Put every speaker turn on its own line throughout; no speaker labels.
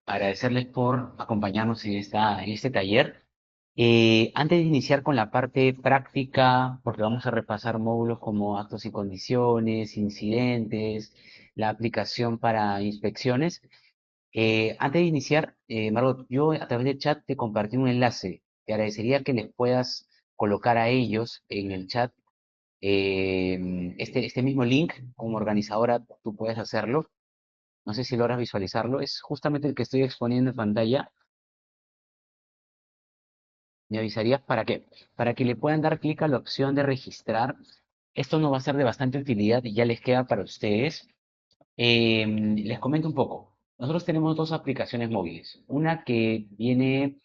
agradecerles por acompañarnos en este taller. Antes de iniciar con la parte práctica, porque vamos a repasar módulos como actos y condiciones, incidentes, la aplicación para inspecciones. Antes de iniciar, Margot, yo a través del chat te compartí un enlace. Te agradecería que les puedas colocar a ellos en el chat este mismo link. Como organizadora, tú puedes hacerlo. No sé si logras visualizarlo. Es justamente el que estoy exponiendo en pantalla. Me avisarías para que le puedan dar clic a la opción de registrar. Esto nos va a ser de bastante utilidad y ya les queda para ustedes. Les comento un poco. Nosotros tenemos dos aplicaciones móviles. Una que viene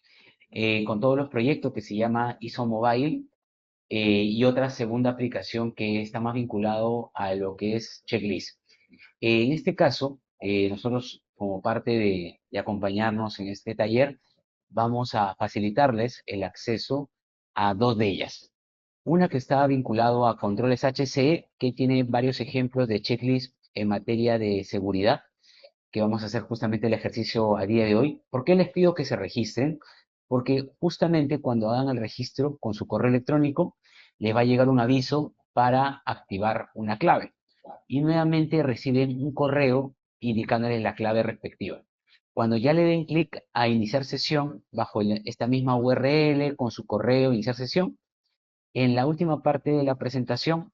con todos los proyectos que se llama ISO Mobile, y otra segunda aplicación que está más vinculado a lo que es Checklist. En este caso, nosotros como parte de acompañarnos en este taller, vamos a facilitarles el acceso a dos de ellas. Una que está vinculado a controles HCE, que tiene varios ejemplos de checklist en materia de seguridad, que vamos a hacer justamente el ejercicio a día de hoy. ¿Por qué les pido que se registren? Porque justamente cuando hagan el registro con su correo electrónico, les va a llegar un aviso para activar una clave y nuevamente reciben un correo indicándoles la clave respectiva. Cuando ya le den clic a iniciar sesión bajo esta misma URL con su correo iniciar sesión, en la última parte de la presentación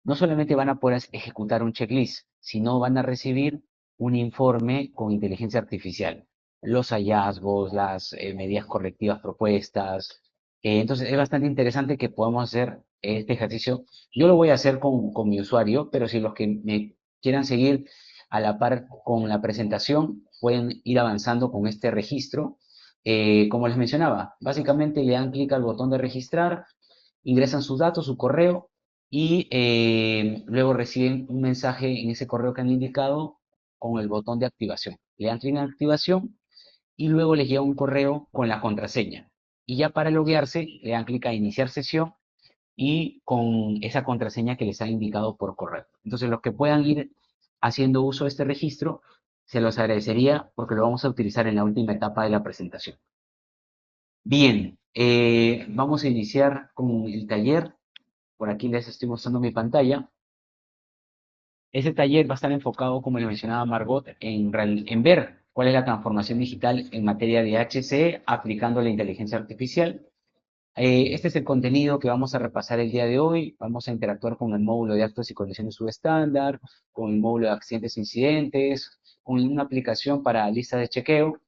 no solamente van a poder ejecutar un checklist, sino van a recibir un informe con inteligencia artificial, los hallazgos, las medidas correctivas propuestas. Entonces es bastante interesante que podamos hacer este ejercicio. Yo lo voy a hacer con mi usuario, pero si los que me quieran seguir a la par con la presentación, pueden ir avanzando con este registro. Como les mencionaba, básicamente le dan clic al botón de registrar, ingresan sus datos, su correo, y luego reciben un mensaje en ese correo que han indicado con el botón de activación. Le dan clic en activación y luego les llega un correo con la contraseña. Y ya para loguearse, le dan clic a iniciar sesión y con esa contraseña que les ha indicado por correo. Entonces, los que puedan ir haciendo uso de este registro, se los agradecería porque lo vamos a utilizar en la última etapa de la presentación. Bien, vamos a iniciar con el taller. Por aquí les estoy mostrando mi pantalla. Ese taller va a estar enfocado, como le mencionaba Margot, en ver cuál es la transformación digital en materia de HCE aplicando la inteligencia artificial. Este es el contenido que vamos a repasar el día de hoy. Vamos a interactuar con el módulo de actos y condiciones subestándar, con el módulo de accidentes e incidentes, con una aplicación para lista de chequeo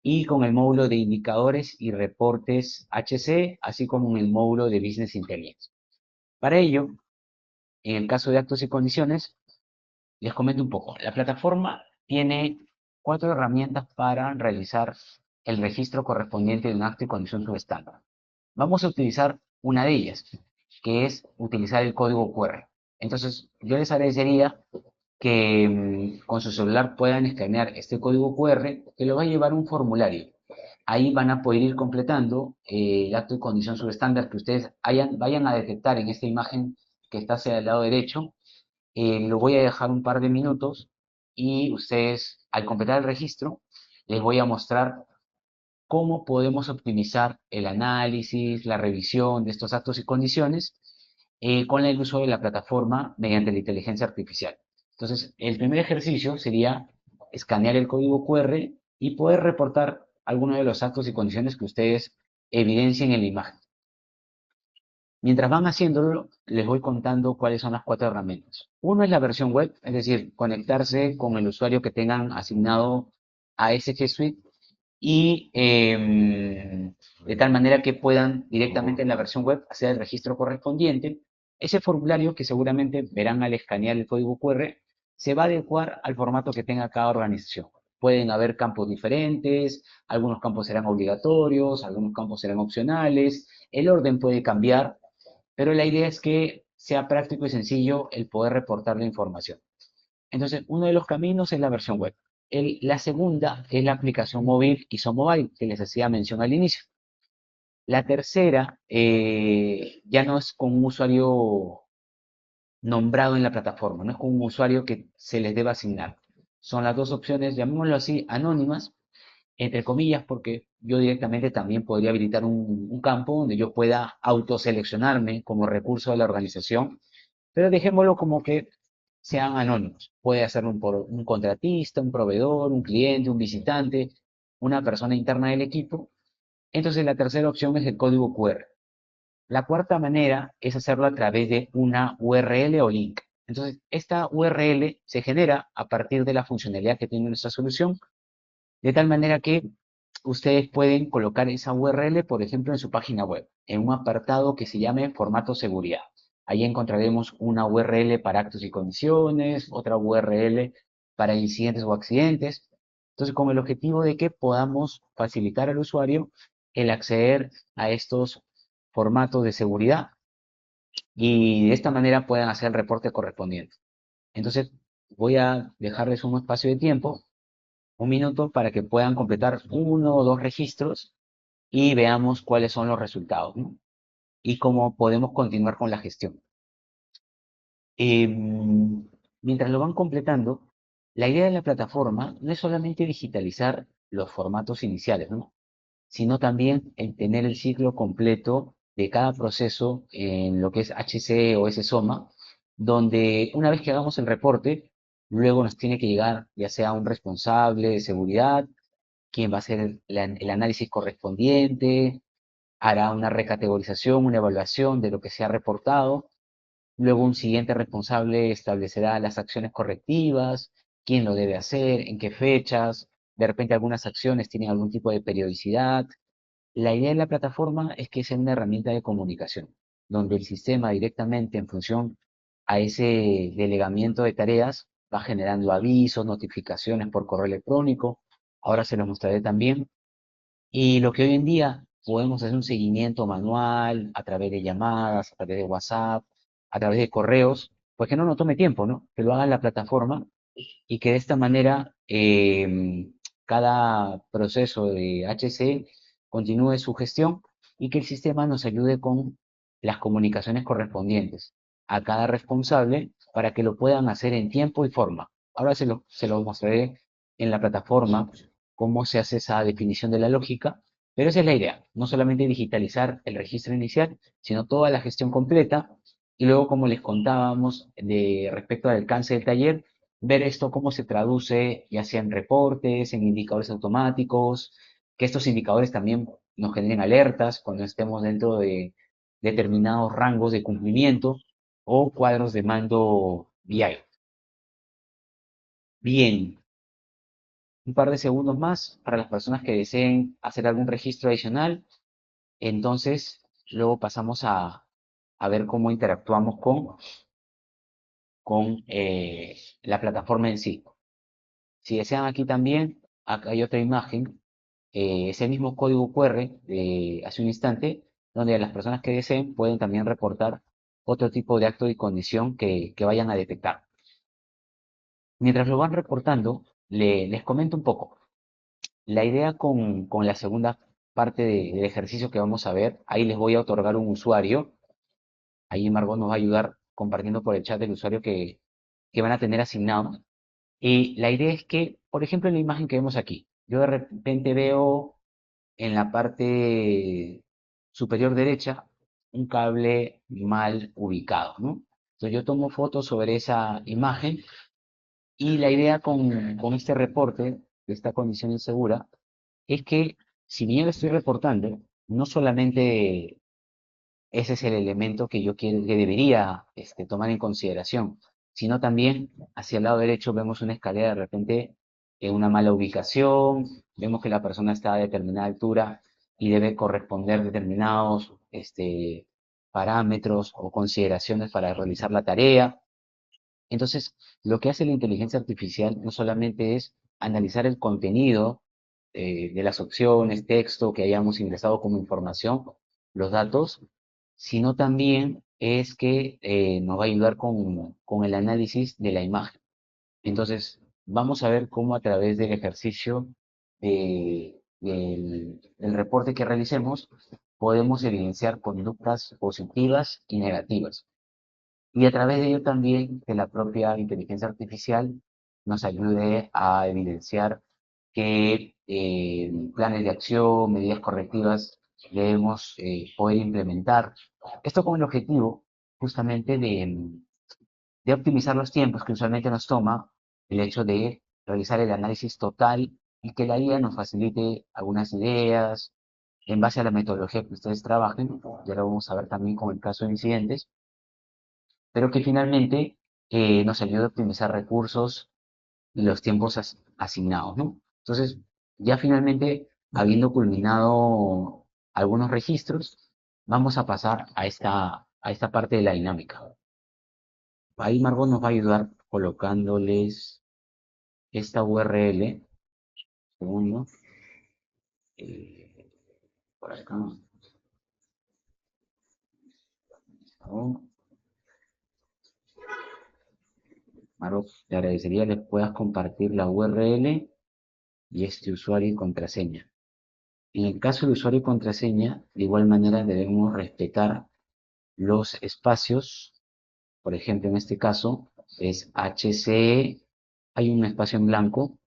y con el módulo de indicadores y reportes HCE, así como en el módulo de Business Intelligence. Para ello, en el caso de actos y condiciones, les comento un poco. La plataforma tiene 4 herramientas para realizar el registro correspondiente de un acto y condición subestándar. Vamos a utilizar una de ellas, que es utilizar el código QR. Entonces, yo les agradecería que con su celular puedan escanear este código QR que lo va a llevar un formulario. Ahí van a poder ir completando el acto y condición subestándar que ustedes vayan a detectar en esta imagen que está hacia el lado derecho. Lo voy a dejar un par de minutos y ustedes, al completar el registro, les voy a mostrar cómo podemos optimizar el análisis, la revisión de estos actos y condiciones con el uso de la plataforma mediante la inteligencia artificial. Entonces, el primer ejercicio sería escanear el código QR y poder reportar algunos de los actos y condiciones que ustedes evidencien en la imagen. Mientras van haciéndolo, les voy contando cuáles son las 4 herramientas. Uno es la versión web, es decir, conectarse con el usuario que tengan asignado a ese G Suite y de tal manera que puedan directamente en la versión web hacer el registro correspondiente. Ese formulario que seguramente verán al escanear el código QR se va a adecuar al formato que tenga cada organización. Pueden haber campos diferentes, algunos campos serán obligatorios, algunos campos serán opcionales, el orden puede cambiar, pero la idea es que sea práctico y sencillo el poder reportar la información. Entonces, uno de los caminos es la versión web. La segunda es la aplicación móvil ISOMobile, que les hacía mención al inicio. La tercera ya no es con un usuario nombrado en la plataforma, no es con un usuario que se les deba asignar. son las dos opciones, llamémoslo así, anónimas, entre comillas, porque yo directamente también podría habilitar un campo donde yo pueda autoseleccionarme como recurso de la organización, pero dejémoslo como que sean anónimos. Puede hacerlo un contratista, un proveedor, un cliente, un visitante, una persona interna del equipo. Entonces la tercera opción es el código QR. La cuarta manera es hacerlo a través de una URL o link. Entonces, esta URL se genera a partir de la funcionalidad que tiene nuestra solución, de tal manera que ustedes pueden colocar esa URL, por ejemplo, en su página web, en un apartado que se llame formato seguridad. Ahí encontraremos una URL para actos y condiciones, otra URL para incidentes o accidentes. Entonces, con el objetivo de que podamos facilitar al usuario el acceder a estos formatos de seguridad y de esta manera puedan hacer el reporte correspondiente. Entonces, voy a dejarles un espacio de tiempo, un minuto, para que puedan completar uno o dos registros y veamos cuáles son los resultados, ¿no? Y cómo podemos continuar con la gestión. Mientras lo van completando, la idea de la plataforma no es solamente digitalizar los formatos iniciales, ¿no? Sino también en tener el ciclo completo de cada proceso en lo que es HC o SSOMA, donde una vez que hagamos el reporte, luego nos tiene que llegar ya sea un responsable de seguridad, quien va a hacer el análisis correspondiente, hará una recategorización, una evaluación de lo que se ha reportado. Luego un siguiente responsable establecerá las acciones correctivas, quién lo debe hacer, en qué fechas. De repente algunas acciones tienen algún tipo de periodicidad. La idea de la plataforma es que sea una herramienta de comunicación, donde el sistema directamente en función a ese delegamiento de tareas va generando avisos, notificaciones por correo electrónico. Ahora se los mostraré también. Y lo que hoy en día podemos hacer un seguimiento manual a través de llamadas, a través de WhatsApp, a través de correos, pues que no nos tome tiempo, ¿no? Que lo haga en la plataforma y que de esta manera cada proceso de HC continúe su gestión y que el sistema nos ayude con las comunicaciones correspondientes a cada responsable para que lo puedan hacer en tiempo y forma. Ahora se lo mostraré en la plataforma cómo se hace esa definición de la lógica, pero esa es la idea, no solamente digitalizar el registro inicial, sino toda la gestión completa y luego, como les contábamos de respecto al alcance del taller, ver esto cómo se traduce, ya sea en reportes, en indicadores automáticos, que estos indicadores también nos generen alertas cuando estemos dentro de determinados rangos de cumplimiento o cuadros de mando VI. Bien, un par de segundos más para las personas que deseen hacer algún registro adicional. Entonces, luego pasamos a ver cómo interactuamos con la plataforma en sí. Si desean aquí también, acá hay otra imagen, ese mismo código QR de hace un instante, donde las personas que deseen pueden también reportar otro tipo de acto y condición que vayan a detectar. Mientras lo van reportando, les comento un poco. La idea con la segunda parte del ejercicio que vamos a ver, ahí les voy a otorgar un usuario. Ahí Margot nos va a ayudar compartiendo por el chat el usuario que van a tener asignado. Y la idea es que, por ejemplo, en la imagen que vemos aquí, yo de repente veo en la parte superior derecha un cable mal ubicado, ¿no? Entonces yo tomo fotos sobre esa imagen y la idea con este reporte de esta condición insegura es que si bien lo estoy reportando, no solamente ese es el elemento que yo quiero, que debería tomar en consideración, sino también hacia el lado derecho vemos una escalera de repente en una mala ubicación, vemos que la persona está a determinada altura y debe corresponder determinados parámetros o consideraciones para realizar la tarea. Entonces, lo que hace la inteligencia artificial no solamente es analizar el contenido de las opciones, texto que hayamos ingresado como información, los datos, sino también es que nos va a ayudar con el análisis de la imagen. Entonces, vamos a ver cómo a través del ejercicio del reporte que realicemos podemos evidenciar conductas positivas y negativas. Y a través de ello también de la propia inteligencia artificial nos ayude a evidenciar qué planes de acción, medidas correctivas debemos poder implementar. Esto con el objetivo justamente de optimizar los tiempos que usualmente nos toma el hecho de realizar el análisis total y que la IA nos facilite algunas ideas en base a la metodología que ustedes trabajen. Ya lo vamos a ver también con el caso de incidentes, pero que finalmente nos ayude a optimizar recursos y los tiempos asignados, ¿no? Entonces, ya finalmente, habiendo culminado algunos registros, vamos a pasar a esta parte de la dinámica. Ahí Margot nos va a ayudar colocándoles esta URL, segundo, eh, por acá, ¿no? Margot, te agradecería que puedas compartir la URL y este usuario y contraseña. En el caso de usuario y contraseña, de igual manera debemos respetar los espacios. Por ejemplo, en este caso es HCE, hay un espacio en blanco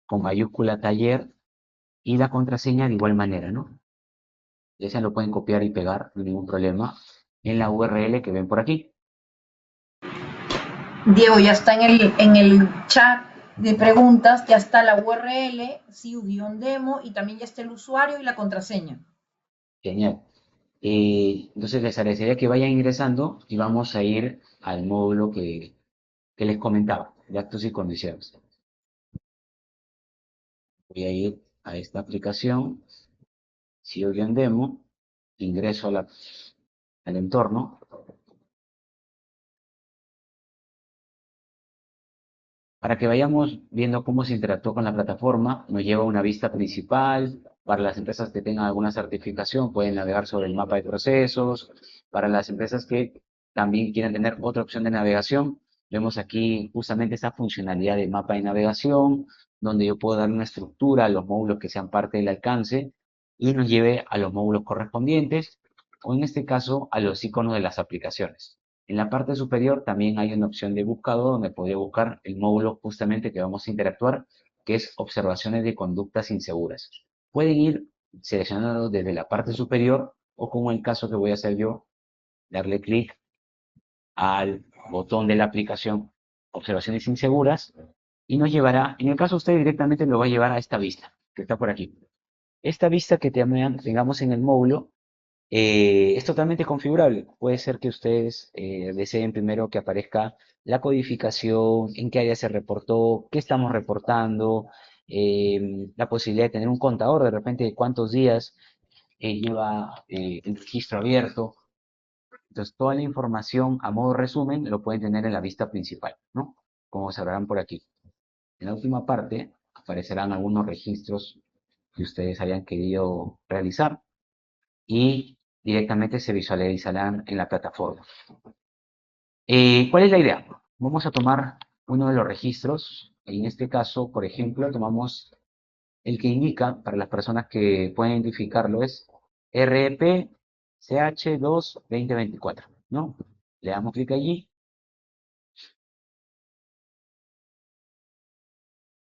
con mayúscula taller y la contraseña de igual manera, ¿no? Ya se lo pueden copiar y pegar, no hay ningún problema, en la URL que ven por aquí.
Diego, ya está en el chat de preguntas, ya está la URL, siu-demo y también ya está el usuario y la contraseña.
Genial. Entonces les agradecería que vayan ingresando y vamos a ir al módulo que les comentaba, de actos y condiciones. Voy a ir a esta aplicación, siu-demo, ingreso al entorno. Para que vayamos viendo cómo se interactúa con la plataforma, nos lleva a una vista principal. Para las empresas que tengan alguna certificación, pueden navegar sobre el mapa de procesos. Para las empresas que también quieran tener otra opción de navegación, vemos aquí justamente esta funcionalidad de mapa de navegación, donde yo puedo dar una estructura a los módulos que sean parte del alcance y nos lleve a los módulos correspondientes, o en este caso a los iconos de las aplicaciones. En la parte superior también hay una opción de buscado donde podría buscar el módulo justamente que vamos a interactuar, que es observaciones de conductas inseguras. Pueden ir seleccionando desde la parte superior o como en el caso que voy a hacer yo, darle clic al botón de la aplicación observaciones inseguras y nos llevará, en el caso usted directamente lo va a llevar a esta vista que está por aquí. Esta vista que tengamos en el módulo es totalmente configurable. Puede ser que ustedes deseen primero que aparezca la codificación, en qué área se reportó, qué estamos reportando, la posibilidad de tener un contador de repente de cuántos días lleva el registro abierto. Entonces, toda la información a modo resumen lo pueden tener en la vista principal, ¿no? Como se verán por aquí. En la última parte aparecerán algunos registros que ustedes hayan querido realizar y directamente se visualizarán en la plataforma. ¿Cuál es la idea? Vamos a tomar uno de los registros. En este caso, por ejemplo, tomamos el que indica, para las personas que pueden identificarlo, es REP CH2 2024, ¿no? Le damos clic allí,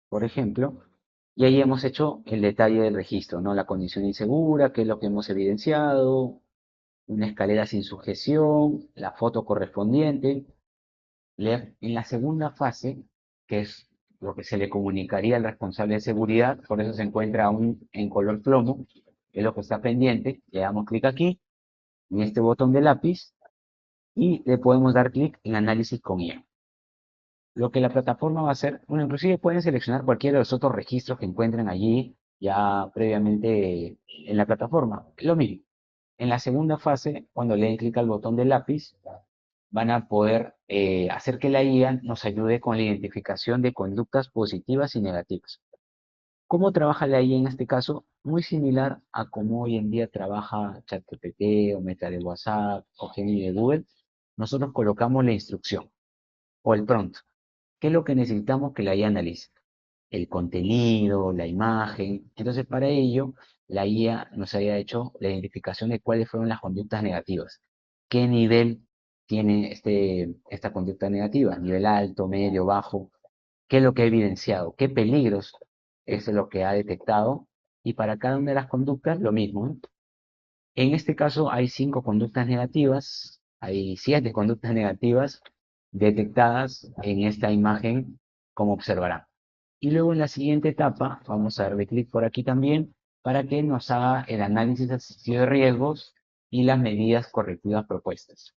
por ejemplo, y ahí hemos hecho el detalle del registro, ¿no? La condición insegura, que es lo que hemos evidenciado, una escalera sin sujeción, la foto correspondiente. En la segunda fase, que es lo que se le comunicaría al responsable de seguridad, por eso se encuentra aún en color plomo, que es lo que está pendiente, le damos clic aquí, en este botón de lápiz, y le podemos dar clic en análisis con IA. Lo que la plataforma va a hacer, bueno, inclusive pueden seleccionar cualquiera de los otros registros que encuentren allí ya previamente en la plataforma. Lo mismo. En la segunda fase, cuando le den clic al botón de lápiz, van a poder hacer que la IA nos ayude con la identificación de conductas positivas y negativas. ¿Cómo trabaja la IA en este caso? Muy similar a cómo hoy en día trabaja ChatGPT o Meta de WhatsApp o Gemini de Google. Nosotros colocamos la instrucción o el prompt. ¿Qué es lo que necesitamos que la IA analice? El contenido, la imagen. Entonces, para ello, la IA nos haya hecho la identificación de cuáles fueron las conductas negativas. ¿Qué nivel tiene esta conducta negativa? Nivel alto, medio, bajo. qué es lo que ha evidenciado, qué peligros es lo que ha detectado, y para cada una de las conductas lo mismo, ¿no? En este caso hay 5 conductas negativas, hay 7 conductas negativas detectadas en esta imagen, como observarán. Y luego en la siguiente etapa, vamos a darle clic por aquí también, para que nos haga el análisis asistido de riesgos y las medidas correctivas propuestas.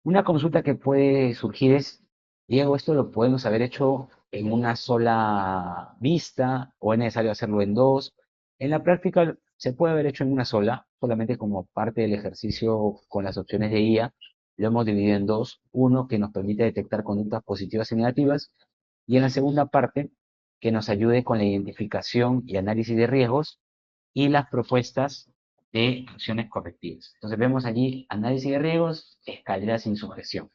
Una consulta que puede surgir es, Diego, ¿esto lo podemos haber hecho en una sola vista o es necesario hacerlo en dos? En la práctica se puede haber hecho en una sola, solamente como parte del ejercicio con las opciones de IA, lo hemos dividido en dos. Uno que nos permite detectar conductas positivas y negativas, y en la segunda parte que nos ayude con la identificación y análisis de riesgos y las propuestas de acciones correctivas. Entonces vemos allí análisis de riesgos, escalera sin sujeción.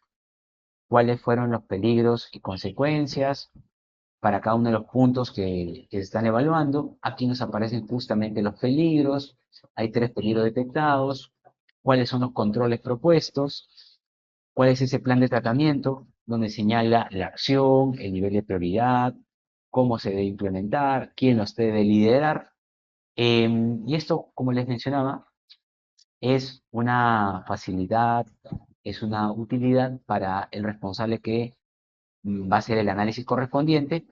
¿Cuáles fueron los peligros y consecuencias para cada uno de los puntos que se están evaluando? Aquí nos aparecen justamente los peligros. Hay 3 peligros detectados. ¿Cuáles son los controles propuestos? ¿Cuál es ese plan de tratamiento? Donde señala la acción, el nivel de prioridad, cómo se debe implementar, quién los debe liderar. Y esto, como les mencionaba, es una facilidad, es una utilidad para el responsable que va a hacer el análisis correspondiente,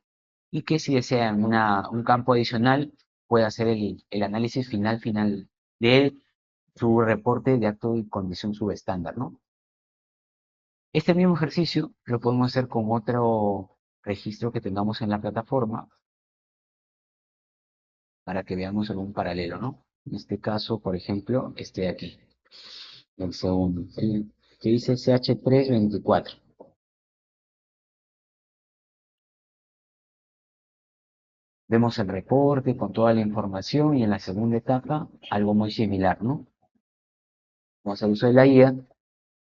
y que si desean un campo adicional puede hacer el análisis final de su reporte de acto y condición subestándar, ¿no? Este mismo ejercicio lo podemos hacer con otro registro que tengamos en la plataforma para que veamos algún paralelo, ¿no? En este caso, por ejemplo, este de aquí, el segundo, el que dice CH324. Vemos el reporte con toda la información, y en la segunda etapa algo muy similar, ¿no? Vamos a usar de la IA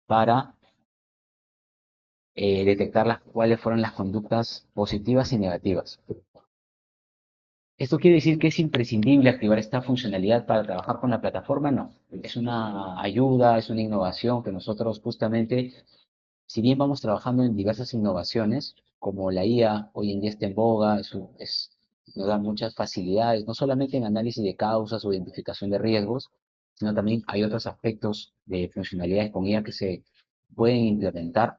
para detectar cuáles fueron las conductas positivas y negativas. ¿Esto quiere decir que es imprescindible activar esta funcionalidad para trabajar con la plataforma? No, es una ayuda, es una innovación que nosotros justamente, si bien vamos trabajando en diversas innovaciones, como la IA hoy en día está en boga, nos da muchas facilidades, no solamente en análisis de causas o identificación de riesgos, sino también hay otros aspectos de funcionalidades con IA que se pueden implementar,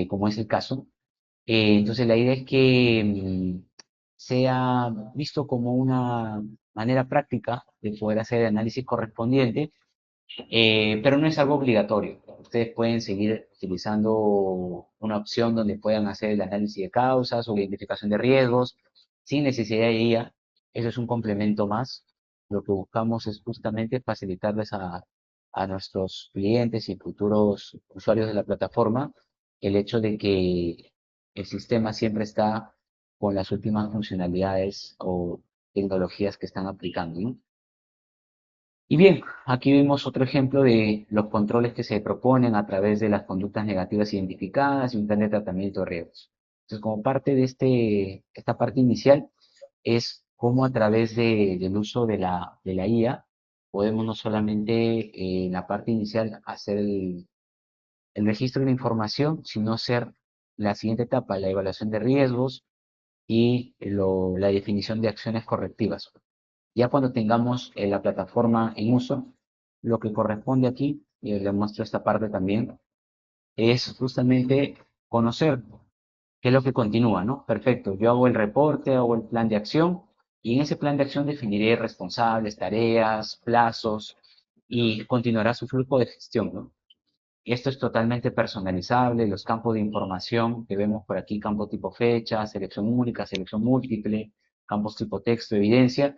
como es el caso. Entonces la idea es que sea visto como una manera práctica de poder hacer el análisis correspondiente, pero no es algo obligatorio. Ustedes pueden seguir utilizando una opción donde puedan hacer el análisis de causas o la identificación de riesgos sin necesidad de IA. Eso es un complemento más. Lo que buscamos es justamente facilitarles a nuestros clientes y futuros usuarios de la plataforma el hecho de que el sistema siempre está con las últimas funcionalidades o tecnologías que están aplicando, ¿no? Y bien, aquí vemos otro ejemplo de los controles que se proponen a través de las conductas negativas identificadas y un plan de tratamiento de riesgos. Entonces, como parte de esta parte inicial, es cómo a través del uso de la IA podemos no solamente en la parte inicial hacer el registro de la información, sino hacer la siguiente etapa, la evaluación de riesgos y la definición de acciones correctivas. Ya cuando tengamos la plataforma en uso, lo que corresponde aquí, y les muestro esta parte también, es justamente conocer qué es lo que continúa, ¿no? Perfecto, yo hago el reporte, hago el plan de acción, y en ese plan de acción definiré responsables, tareas, plazos, y continuará su flujo de gestión, ¿no? Esto es totalmente personalizable. Los campos de información que vemos por aquí, campo tipo fecha, selección única, selección múltiple, campos tipo texto, evidencia,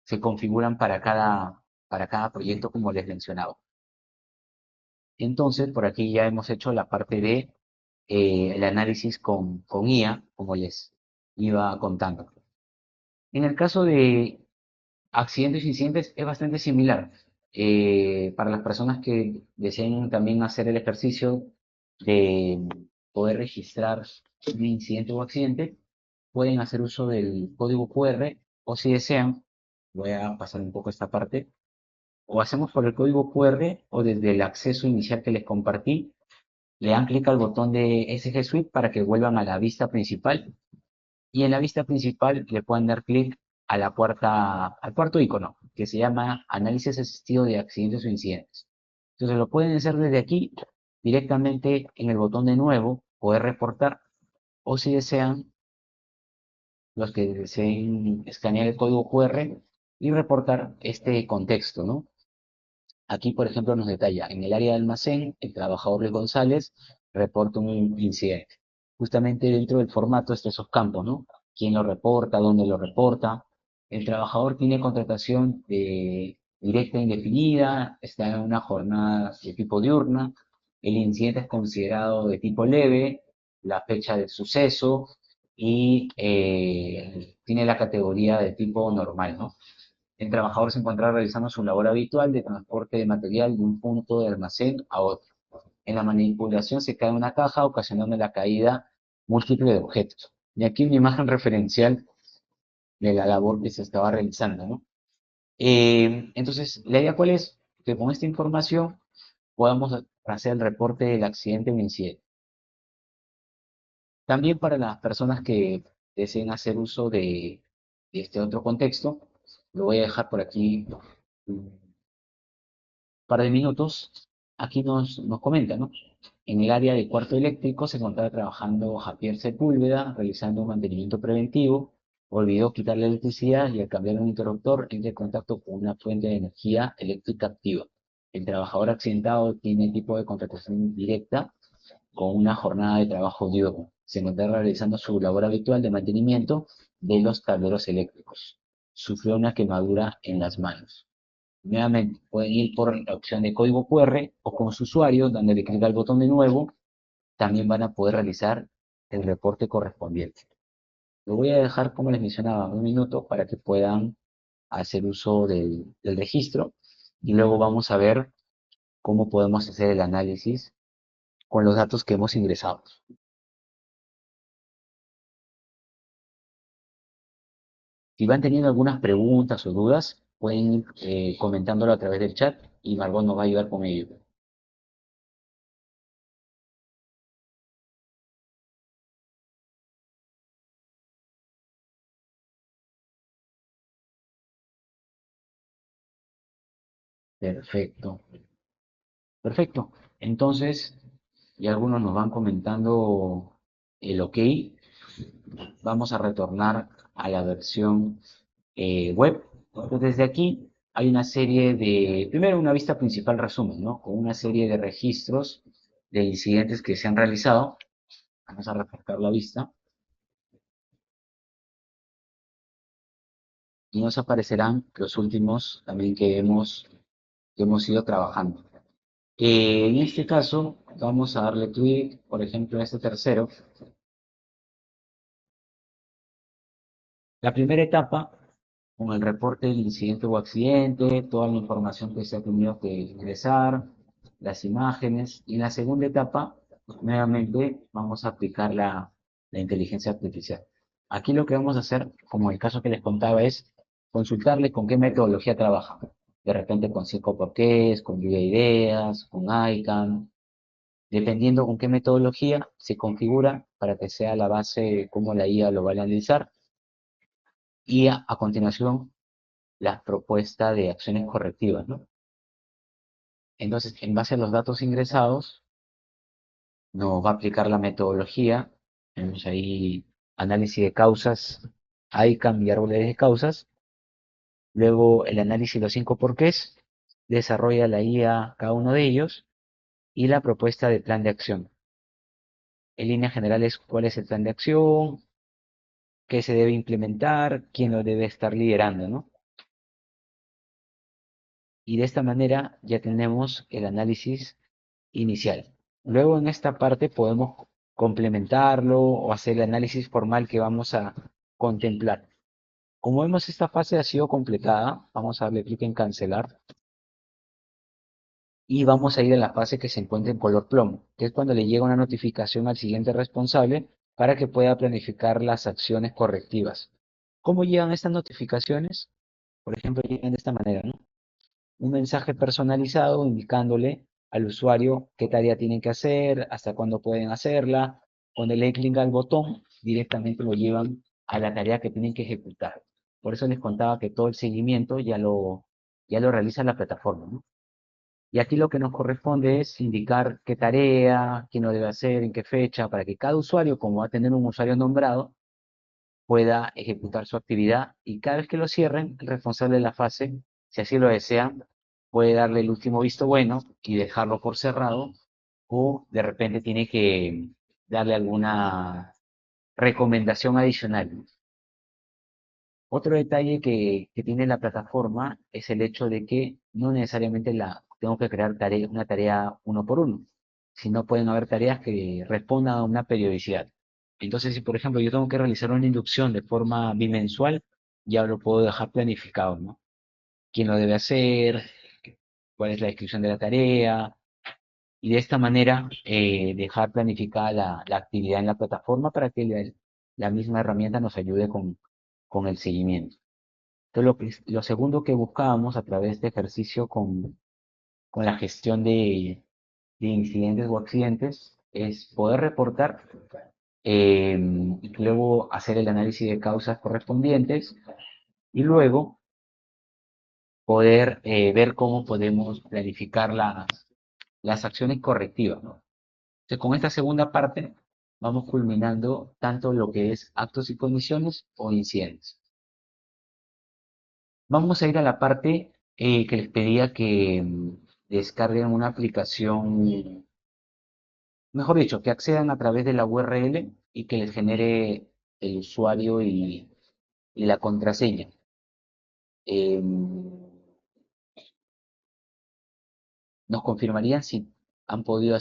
se configuran para cada proyecto, como les mencionaba. Entonces, por aquí ya hemos hecho la parte de el análisis con IA, como les iba contando. En el caso de accidentes y incidentes es bastante similar. Para las personas que deseen también hacer el ejercicio de poder registrar un incidente o accidente, pueden hacer uso del código QR, o si desean, voy a pasar un poco esta parte, o hacemos por el código QR o desde el acceso inicial que les compartí, le dan clic al botón de SG Suite para que vuelvan a la vista principal y en la vista principal le pueden dar clic a al cuarto icono, que se llama Análisis asistido de accidentes o incidentes. Entonces lo pueden hacer desde aquí, directamente en el botón de nuevo, poder reportar, o si desean, los que deseen escanear el código QR y reportar este contexto, ¿no? Aquí, por ejemplo, nos detalla, en el área de almacén, el trabajador Luis González reporta un incidente. Justamente dentro del formato están esos campos, ¿no? ¿Quién lo reporta? ¿Dónde lo reporta? El trabajador tiene contratación directa e indefinida, está en una jornada de tipo diurna, el incidente es considerado de tipo leve, la fecha del suceso y tiene la categoría de tipo normal, ¿no? El trabajador se encuentra realizando su labor habitual de transporte de material de un punto de almacén a otro. En la manipulación se cae una caja, ocasionando la caída múltiple de objetos. Y aquí una imagen referencial de la labor que se estaba realizando, ¿no? Entonces, la idea cuál es que con esta información podamos hacer el reporte del accidente o incidente. También para las personas que deseen hacer uso de este otro contexto, lo voy a dejar por aquí par de minutos, aquí nos comenta, ¿no? En el área de cuarto eléctrico se encontraba trabajando Javier Sepúlveda, realizando un mantenimiento preventivo. Olvidó quitar la electricidad y al cambiar un interruptor entra en contacto con una fuente de energía eléctrica activa. El trabajador accidentado tiene tipo de contratación directa con una jornada de trabajo diurno. Se encontraba realizando su labor habitual de mantenimiento de los tableros eléctricos. Sufrió una quemadura en las manos. Nuevamente, pueden ir por la opción de código QR o con su usuario, dándole clic al botón de nuevo, también van a poder realizar el reporte correspondiente. Lo voy a dejar, como les mencionaba, un minuto para que puedan hacer uso del registro y luego vamos a ver cómo podemos hacer el análisis con los datos que hemos ingresado. Si van teniendo algunas preguntas o dudas, pueden ir comentándolo a través del chat y Margot nos va a ayudar con ello. Perfecto. Perfecto. Entonces, y algunos nos van comentando el OK. Vamos a retornar a la versión web. Entonces, desde aquí hay una serie de, primero una vista principal resumen, ¿no? Con una serie de registros de incidentes que se han realizado. Vamos a refrescar la vista y nos aparecerán los últimos también que hemos ido trabajando. En este caso, vamos a darle clic, por ejemplo, a este tercero. La primera etapa, con el reporte del incidente o accidente, toda la información que se ha tenido que ingresar, las imágenes. Y en la segunda etapa, nuevamente vamos a aplicar la inteligencia artificial. Aquí lo que vamos a hacer, como el caso que les contaba, es consultarle con qué metodología trabaja. De repente con 5 porqués, con lluvia de ideas, con ICANN. Dependiendo con qué metodología se configura para que sea la base cómo la IA lo va a analizar y a continuación la propuesta de acciones correctivas, ¿no? Entonces, en base a los datos ingresados, nos va a aplicar la metodología. Tenemos ahí análisis de causas, ICANN y árboles de causas. Luego el análisis de los 5 porqués, desarrolla la IA cada uno de ellos y la propuesta de plan de acción. En líneas generales, cuál es el plan de acción, qué se debe implementar, quién lo debe estar liderando, ¿no? Y de esta manera ya tenemos el análisis inicial. Luego en esta parte podemos complementarlo o hacer el análisis formal que vamos a contemplar. Como vemos, esta fase ha sido completada. Vamos a darle clic en cancelar y vamos a ir a la fase que se encuentra en color plomo, que es cuando le llega una notificación al siguiente responsable para que pueda planificar las acciones correctivas. ¿Cómo llegan estas notificaciones? Por ejemplo, llegan de esta manera, ¿no? Un mensaje personalizado indicándole al usuario qué tarea tienen que hacer, hasta cuándo pueden hacerla. Cuando le clic al botón, directamente lo llevan a la tarea que tienen que ejecutar. Por eso les contaba que todo el seguimiento ya lo realiza la plataforma, ¿no? Y aquí lo que nos corresponde es indicar qué tarea, quién lo debe hacer, en qué fecha, para que cada usuario, como va a tener un usuario nombrado, pueda ejecutar su actividad y cada vez que lo cierren, el responsable de la fase, si así lo desean, puede darle el último visto bueno y dejarlo por cerrado o de repente tiene que darle alguna recomendación adicional. Otro detalle que tiene la plataforma es el hecho de que no necesariamente tengo que crear una tarea uno por uno, sino pueden haber tareas que respondan a una periodicidad. Entonces, si por ejemplo yo tengo que realizar una inducción de forma bimensual, ya lo puedo dejar planificado, ¿no? ¿Quién lo debe hacer? ¿Cuál es la descripción de la tarea? Y de esta manera dejar planificada la actividad en la plataforma para que la misma herramienta nos ayude con el seguimiento. Entonces, lo segundo que buscábamos a través de ejercicio con la gestión de incidentes o accidentes es poder reportar y luego hacer el análisis de causas correspondientes y luego poder ver cómo podemos planificar las acciones correctivas, ¿no? Entonces, con esta segunda parte vamos culminando tanto lo que es actos y condiciones o incidentes. Vamos a ir a la parte que les pedía que descarguen una aplicación, mejor dicho, que accedan a través de la URL y que les genere el usuario y la contraseña. Em, ¿Nos confirmarían si han podido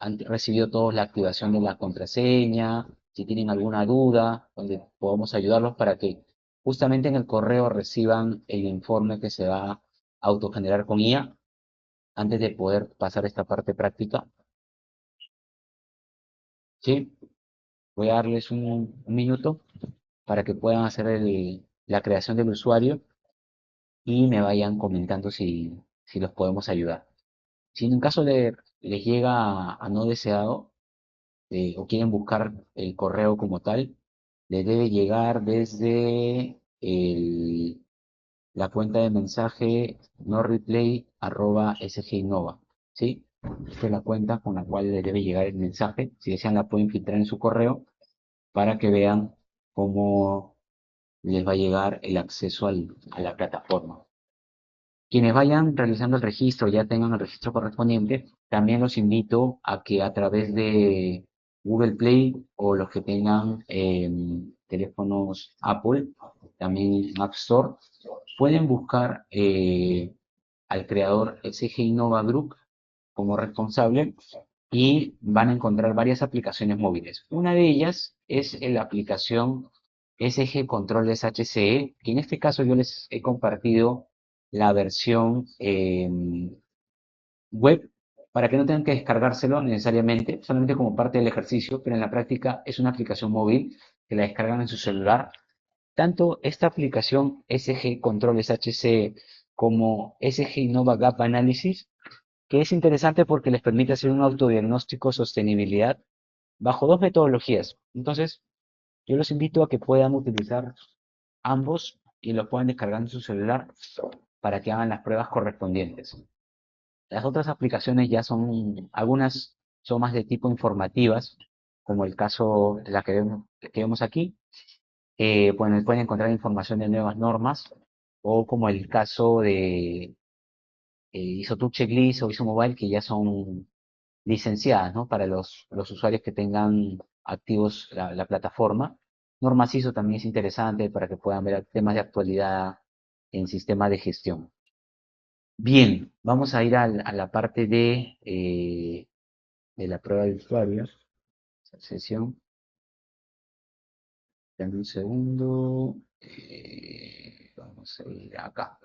han recibido todos la activación de la contraseña? Si tienen alguna duda, donde podamos ayudarlos para que justamente en el correo reciban el informe que se va a autogenerar con IA antes de poder pasar esta parte práctica. Sí, voy a darles un minuto para que puedan hacer la creación del usuario y me vayan comentando si los podemos ayudar. Si en un caso les llega a no deseado o quieren buscar el correo como tal, les debe llegar desde la cuenta de mensaje noreplay@sginnova, ¿sí? Esta es la cuenta con la cual les debe llegar el mensaje. Si desean la pueden filtrar en su correo para que vean cómo les va a llegar el acceso a la plataforma. Quienes vayan realizando el registro, ya tengan el registro correspondiente, también los invito a que a través de Google Play o los que tengan teléfonos Apple, también en App Store, pueden buscar al creador SG Innova Group como responsable y van a encontrar varias aplicaciones móviles. Una de ellas es la aplicación SG Controles HCE, que en este caso yo les he compartido la versión web para que no tengan que descargárselo necesariamente, solamente como parte del ejercicio, pero en la práctica es una aplicación móvil que la descargan en su celular. Tanto esta aplicación SG Controles HCE como SG Innova Gap Analysis, que es interesante porque les permite hacer un autodiagnóstico de sostenibilidad bajo dos metodologías. Entonces, yo los invito a que puedan utilizar ambos y lo puedan descargar en su celular para que hagan las pruebas correspondientes. Las otras aplicaciones ya algunas son más de tipo informativas, como el caso de la que vemos aquí. Bueno, pueden encontrar información de nuevas normas, o como el caso de ISO Checklist o ISO Mobile, que ya son licenciadas, ¿no? Para los usuarios que tengan activos la plataforma. Normas ISO también es interesante para que puedan ver temas de actualidad en sistemas de gestión. Bien, vamos a ir a la parte de la prueba de usuarios. Sesión. Dame un segundo. Vamos a ir acá.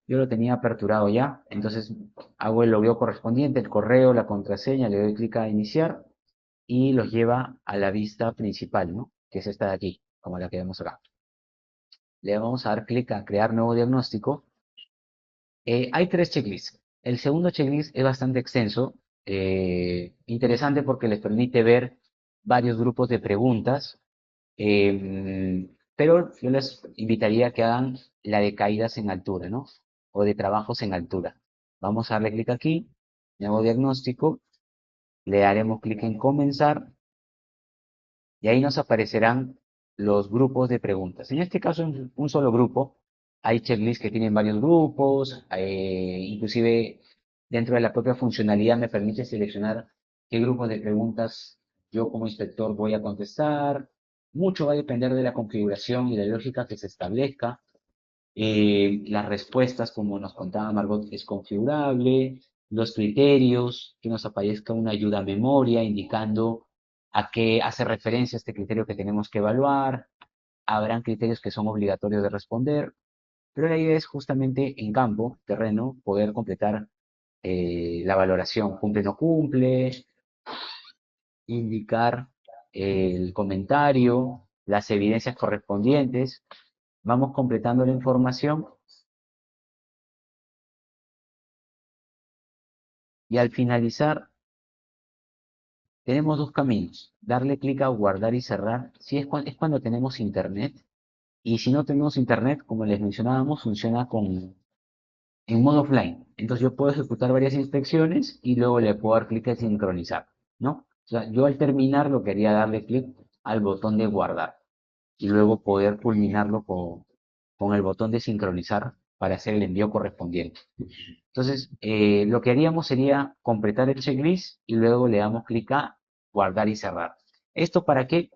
Yo lo tenía aperturado ya, entonces hago el logueo correspondiente, el correo, la contraseña, le doy clic a iniciar y los lleva a la vista principal, ¿no? Que es esta de aquí, como la que vemos acá. Le vamos a dar clic a crear nuevo diagnóstico. Hay tres checklists. El segundo checklist es bastante extenso, interesante porque les permite ver varios grupos de preguntas Pero yo les invitaría a que hagan la de caídas en altura, ¿no? O de trabajos en altura. Vamos a darle clic aquí, nuevo diagnóstico, le daremos clic en comenzar y ahí nos aparecerán los grupos de preguntas. En este caso, en un solo grupo, hay checklists que tienen varios grupos, inclusive dentro de la propia funcionalidad me permite seleccionar qué grupos de preguntas yo como inspector voy a contestar. Mucho va a depender de la configuración y la lógica que se establezca. Las respuestas, como nos contaba Margot, es configurable. Los criterios, que nos aparezca una ayuda a memoria indicando a qué hace referencia este criterio que tenemos que evaluar. Habrán criterios que son obligatorios de responder, pero la idea es justamente en campo, terreno, poder completar la valoración cumple o no cumple, indicar el comentario, las evidencias correspondientes. Vamos completando la información y al finalizar tenemos dos caminos. Darle clic a guardar y cerrar. Si es, es cuando tenemos internet. Y si no tenemos internet, como les mencionábamos, funciona en modo offline. Entonces yo puedo ejecutar varias inspecciones y luego le puedo dar clic a sincronizar, ¿no? O sea, yo al terminar lo que haría darle clic al botón de guardar y luego poder culminarlo con el botón de sincronizar para hacer el envío correspondiente. Entonces, lo que haríamos sería completar el checklist y luego le damos clic a guardar y cerrar. ¿Esto para qué?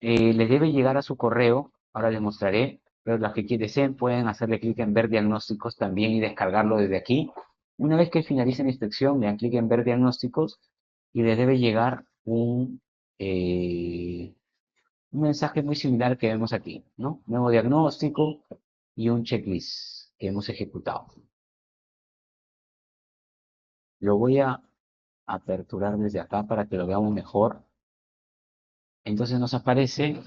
Le debe llegar a su correo, ahora les mostraré, pero las que deseen pueden hacerle clic en ver diagnósticos también y descargarlo desde aquí. Una vez que finalice la inspección, le dan clic en ver diagnósticos y les debe llegar un mensaje muy similar que vemos aquí, ¿no? Nuevo diagnóstico y un checklist que hemos ejecutado. Lo voy a aperturar desde acá para que lo veamos mejor. Entonces nos aparece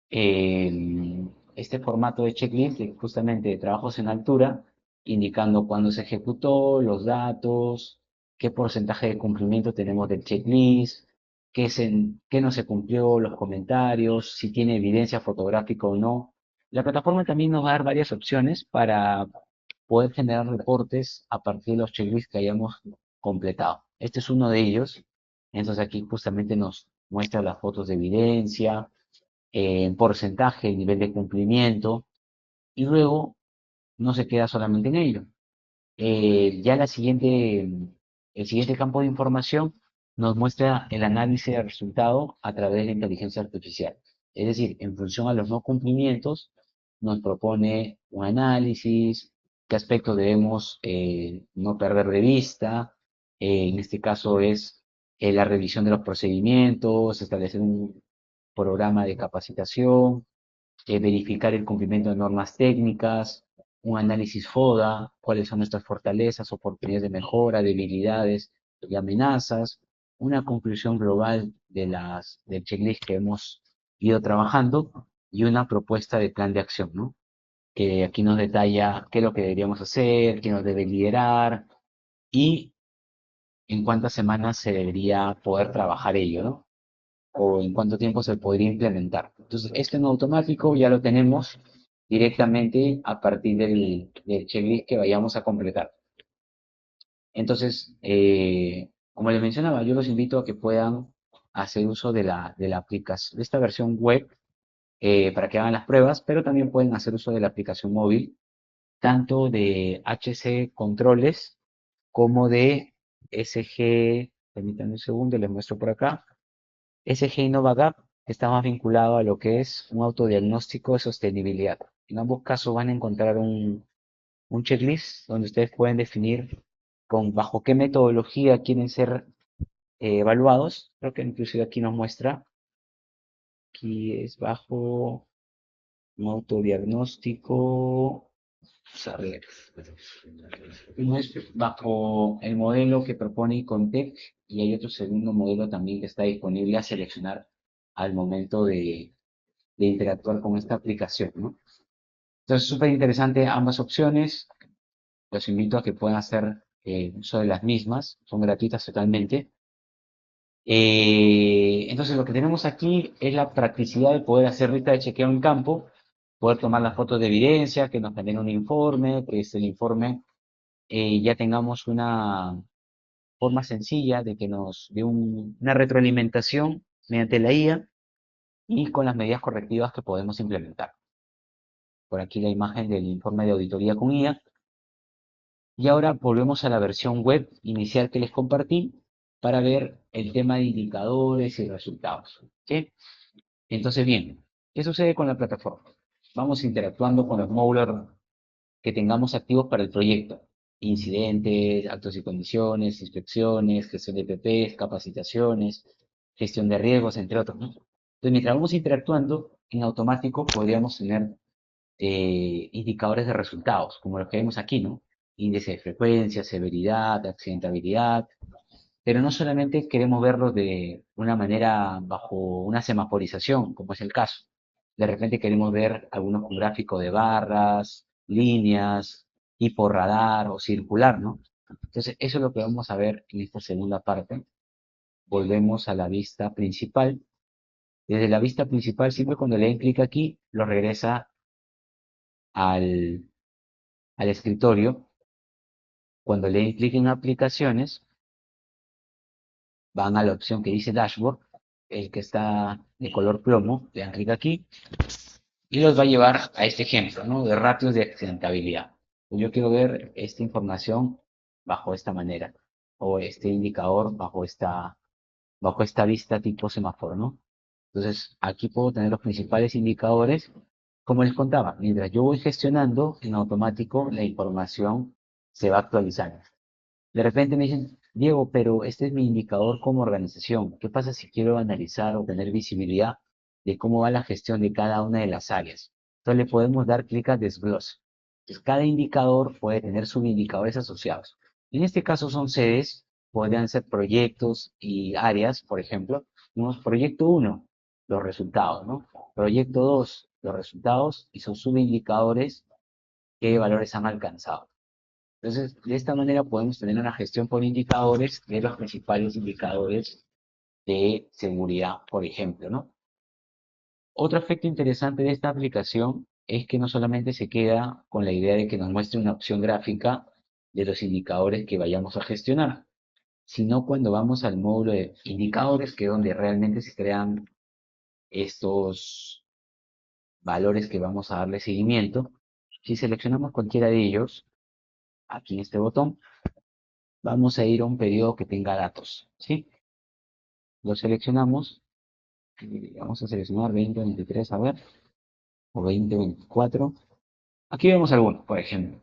este formato de checklist justamente de trabajos en altura, indicando cuándo se ejecutó, los datos, qué porcentaje de cumplimiento tenemos del checklist, qué no se cumplió, los comentarios, si tiene evidencia fotográfica o no. La plataforma también nos va a dar varias opciones para poder generar reportes a partir de los checklists que hayamos completado. Este es uno de ellos. Entonces aquí justamente nos muestra las fotos de evidencia, en porcentaje, el nivel de cumplimiento, y luego no se queda solamente en ello. Ya el siguiente campo de información nos muestra el análisis de resultado a través de la inteligencia artificial. Es decir, en función a los no cumplimientos, nos propone un análisis, qué aspectos debemos no perder de vista. En este caso es la revisión de los procedimientos, establecer un programa de capacitación, verificar el cumplimiento de normas técnicas, un análisis FODA, cuáles son nuestras fortalezas, oportunidades de mejora, debilidades y amenazas, una conclusión global del checklist que hemos ido trabajando y una propuesta de plan de acción, ¿no? Que aquí nos detalla qué es lo que deberíamos hacer, quién nos debe liderar y en cuántas semanas se debería poder trabajar ello, ¿no? O en cuánto tiempo se podría implementar. Entonces, este no automático ya lo tenemos directamente a partir del checklist que vayamos a completar. Entonces, como les mencionaba, yo los invito a que puedan hacer uso de la aplicación, de esta versión web para que hagan las pruebas, pero también pueden hacer uso de la aplicación móvil, tanto de HC Controles como de SG, permítanme un segundo, les muestro por acá, SG InnovaGap está más vinculado a lo que es un autodiagnóstico de sostenibilidad. En ambos casos van a encontrar un checklist donde ustedes pueden definir bajo qué metodología quieren ser evaluados. Creo que inclusive aquí nos muestra, aquí es bajo un autodiagnóstico, vamos a ver, uno es bajo el modelo que propone Icontec y hay otro segundo modelo también que está disponible a seleccionar al momento de interactuar con esta aplicación, ¿no? Entonces, súper interesante ambas opciones. Los invito a que puedan hacer uso de las mismas. Son gratuitas totalmente. Entonces lo que tenemos aquí es la practicidad de poder hacer lista de chequeo en campo, poder tomar las fotos de evidencia, que nos genere un informe, que es el informe ya tengamos una forma sencilla de que nos dé una retroalimentación mediante la IA y con las medidas correctivas que podemos implementar. Por aquí la imagen del informe de auditoría con IA. Y ahora volvemos a la versión web inicial que les compartí para ver el tema de indicadores y resultados. ¿Sí? Entonces, bien, ¿qué sucede con la plataforma? Vamos interactuando con los módulos que tengamos activos para el proyecto. Incidentes, actos y condiciones, inspecciones, gestión de PPs, capacitaciones, gestión de riesgos, entre otros, ¿no? Entonces, mientras vamos interactuando, en automático podríamos tener indicadores de resultados, como los que vemos aquí, ¿no? Índice de frecuencia, severidad, accidentabilidad, pero no solamente queremos verlos de una manera bajo una semaforización, como es el caso. De repente queremos ver algunos con gráfico de barras, líneas, tipo radar o circular, ¿no? Entonces, eso es lo que vamos a ver en esta segunda parte. Volvemos a la vista principal. Desde la vista principal, siempre cuando le den clic aquí, lo regresa al, al escritorio. Cuando le den clic en aplicaciones, van a la opción que dice Dashboard, el que está de color plomo, le dan clic aquí y los va a llevar a este ejemplo, ¿no? De ratios de accidentabilidad. Pues yo quiero ver esta información bajo esta manera, o este indicador bajo esta vista tipo semáforo, ¿no? Entonces, aquí puedo tener los principales indicadores. Como les contaba, mientras yo voy gestionando, en automático la información se va actualizando. De repente me dicen, Diego, pero este es mi indicador como organización. ¿Qué pasa si quiero analizar o tener visibilidad de cómo va la gestión de cada una de las áreas? Entonces le podemos dar clic a desglose. Entonces, cada indicador puede tener subindicadores asociados. En este caso son sedes, podrían ser proyectos y áreas, por ejemplo. Tenemos proyecto uno, los resultados, ¿no? Proyecto 2, los resultados y sus subindicadores, qué valores han alcanzado. Entonces, de esta manera podemos tener una gestión por indicadores de los principales indicadores de seguridad, por ejemplo, ¿no? Otro aspecto interesante de esta aplicación es que no solamente se queda con la idea de que nos muestre una opción gráfica de los indicadores que vayamos a gestionar, sino cuando vamos al módulo de indicadores, que es donde realmente se crean estos valores que vamos a darle seguimiento. Si seleccionamos cualquiera de ellos, aquí en este botón, vamos a ir a un periodo que tenga datos, ¿sí? Lo seleccionamos, vamos a seleccionar 2023, a ver, o 2024. Aquí vemos algunos, por ejemplo.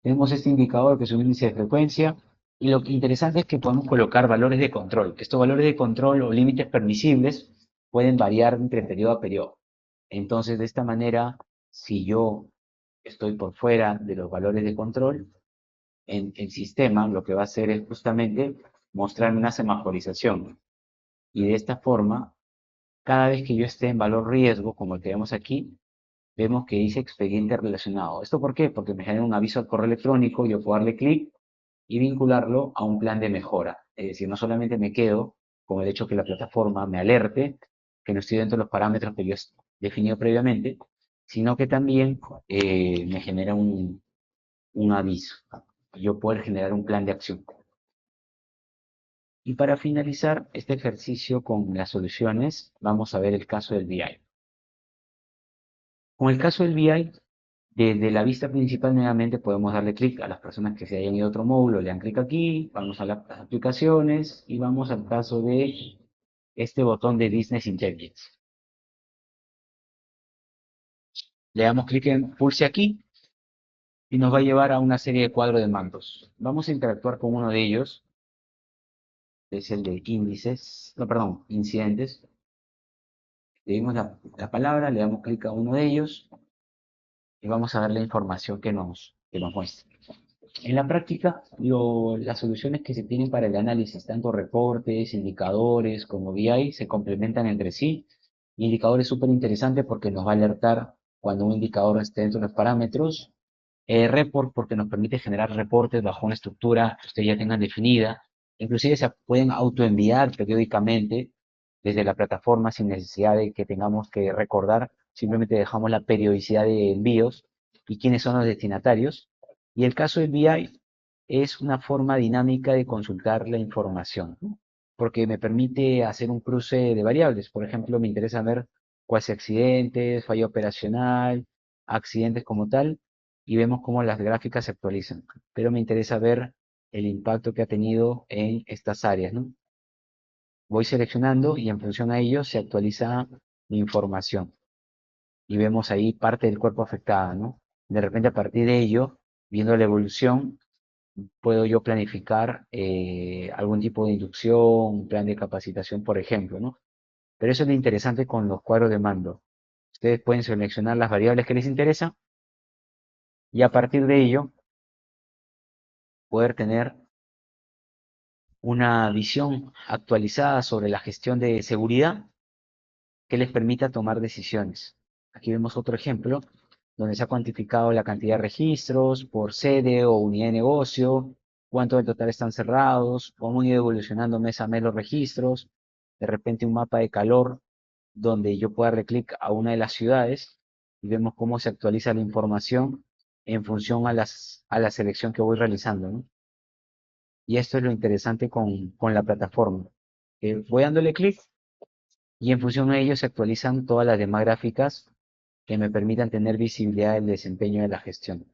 Tenemos este indicador que es un índice de frecuencia, y lo que interesante es que podemos colocar valores de control. Estos valores de control o límites permisibles pueden variar entre periodo a periodo. Entonces, de esta manera, si yo estoy por fuera de los valores de control, en el sistema lo que va a hacer es justamente mostrarme una semaforización. Y de esta forma, cada vez que yo esté en valor riesgo, como el que vemos aquí, vemos que dice expediente relacionado. ¿Esto por qué? Porque me genera un aviso al correo electrónico, yo puedo darle clic y vincularlo a un plan de mejora. Es decir, no solamente me quedo con el hecho que la plataforma me alerte que no estoy dentro de los parámetros que yo he definido previamente, sino que también me genera un aviso. Yo poder generar un plan de acción. Y para finalizar este ejercicio con las soluciones, vamos a ver el caso del BI. Con el caso del BI, desde la vista principal nuevamente podemos darle clic a las personas que se hayan ido a otro módulo, le dan clic aquí, vamos a las aplicaciones y vamos al caso de este botón de Business Intelligence. Le damos clic en pulse aquí y nos va a llevar a una serie de cuadros de mandos. Vamos a interactuar con uno de ellos, es el de índices, no, perdón, incidentes. Le dimos la palabra, le damos clic a uno de ellos y vamos a ver la información que nos muestra. En la práctica, las soluciones que se tienen para el análisis, tanto reportes, indicadores como BI, se complementan entre sí. Indicadores súper interesante porque nos va a alertar cuando un indicador esté dentro de los parámetros. Report porque nos permite generar reportes bajo una estructura que ustedes ya tengan definida. Inclusive se pueden autoenviar periódicamente desde la plataforma sin necesidad de que tengamos que recordar, simplemente dejamos la periodicidad de envíos y quiénes son los destinatarios. Y el caso del BI es una forma dinámica de consultar la información, ¿no? Porque me permite hacer un cruce de variables. Por ejemplo, me interesa ver cuáles accidentes, falla operacional, accidentes como tal, y vemos cómo las gráficas se actualizan. Pero me interesa ver el impacto que ha tenido en estas áreas, ¿no? Voy seleccionando y en función a ello se actualiza mi información y vemos ahí parte del cuerpo afectada, ¿no? De repente a partir de ello, viendo la evolución, puedo yo planificar algún tipo de inducción, un plan de capacitación, por ejemplo, ¿no? Pero eso es lo interesante con los cuadros de mando. Ustedes pueden seleccionar las variables que les interesan y a partir de ello poder tener una visión actualizada sobre la gestión de seguridad que les permita tomar decisiones. Aquí vemos otro ejemplo donde se ha cuantificado la cantidad de registros por sede o unidad de negocio, cuánto en total están cerrados, cómo han ido evolucionando mes a mes los registros, de repente un mapa de calor donde yo pueda darle clic a una de las ciudades y vemos cómo se actualiza la información en función a la selección que voy realizando, ¿no? Y esto es lo interesante con la plataforma. Voy dándole clic y en función a ello se actualizan todas las demás gráficas que me permitan tener visibilidad del desempeño de la gestión.